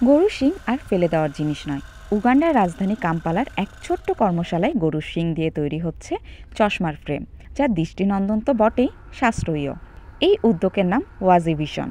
গরুর শিং আর ফেলে দেওয়ার জিনিস নয়। উগান্ডার রাজধানী কাম্পালার এক ছোট্ট কর্মশালায় গরুর শিং দিয়ে তৈরি হচ্ছে চশমার ফ্রেম, যা দৃষ্টিনন্দন তো বটেই, সাশ্রয়ীও। এই উদ্যোগের নাম ওয়াজি ভিশন।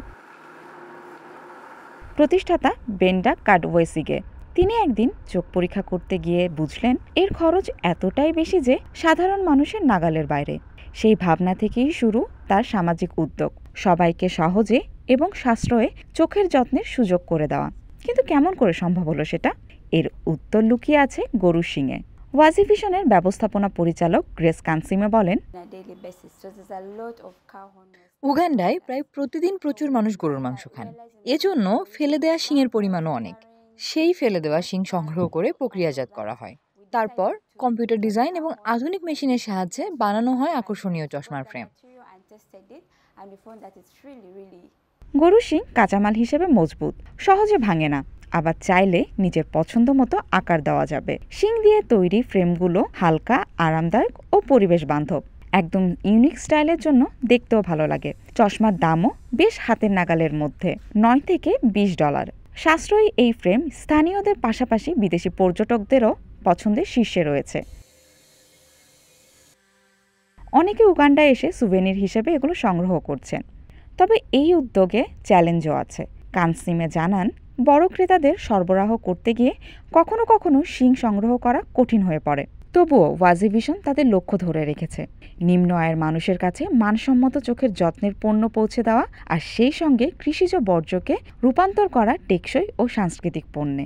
প্রতিষ্ঠাতা বেন্ডা কাডওয়েসিগে। তিনি একদিন চোখ পরীক্ষা করতে গিয়ে বুঝলেন এর খরচ এতটাই বেশি যে সাধারণ মানুষের নাগালের বাইরে। সেই ভাবনা থেকেই শুরু তার সামাজিক উদ্যোগ, সবাইকে সহজে এবং সাশ্রয়ে চোখের যত্নের সুযোগ করে দেওয়া। কিন্তু কেমন করে সম্ভব হলো সেটা? এর উত্তর লুকিয়ে আছে গরুর শিঙে। ওয়াজি ভিশনের ব্যবস্থাপনা পরিচালক গ্রেস কানসিমে বলেন, উগান্ডায় প্রায় প্রতিদিন প্রচুর মানুষ গরুর মাংস খান। এজন্য ফেলে দেওয়া শিংয়ের পরিমাণও অনেক। সেই ফেলে দেওয়া শিং সংগ্রহ করে প্রক্রিয়াজাত করা হয়। তারপর কম্পিউটার ডিজাইন এবং আধুনিক মেশিনের সাহায্যে বানানো হয় আকর্ষণীয় চশমার ফ্রেম। গরুর শিং কাঁচামাল হিসেবে মজবুত, সহজে ভাঙে না, আবার চাইলে নিজের পছন্দ মতো আকার দেওয়া যাবে। শিং দিয়ে তৈরি ফ্রেমগুলো হালকা, আরামদায়ক ও পরিবেশ বান্ধব। একদম ইউনিক স্টাইলের জন্য দেখতেও ভালো লাগে। চশমার দামও বেশ হাতের নাগালের মধ্যে, $9 থেকে $20। সাশ্রয়ী এই ফ্রেম স্থানীয়দের পাশাপাশি বিদেশি পর্যটকদেরও পছন্দের শীর্ষে রয়েছে। অনেকে উগান্ডায় এসে সুভেনির হিসেবে এগুলো সংগ্রহ করছেন। তবে এই উদ্যোগে চ্যালেঞ্জও আছে। কানসিমে জানান, বড় ক্রেতাদের সরবরাহ করতে গিয়ে কখনো কখনো শিং সংগ্রহ করা কঠিন হয়ে পড়ে। তবুও ওয়াজি ভিশন তাদের লক্ষ্য ধরে রেখেছে, নিম্ন আয়ের মানুষের কাছে মানসম্মত চোখের যত্নের পণ্য পৌঁছে দেওয়া, আর সেই সঙ্গে কৃষিজ বর্জ্যকে রূপান্তর করা টেকসই ও সাংস্কৃতিক পণ্যে।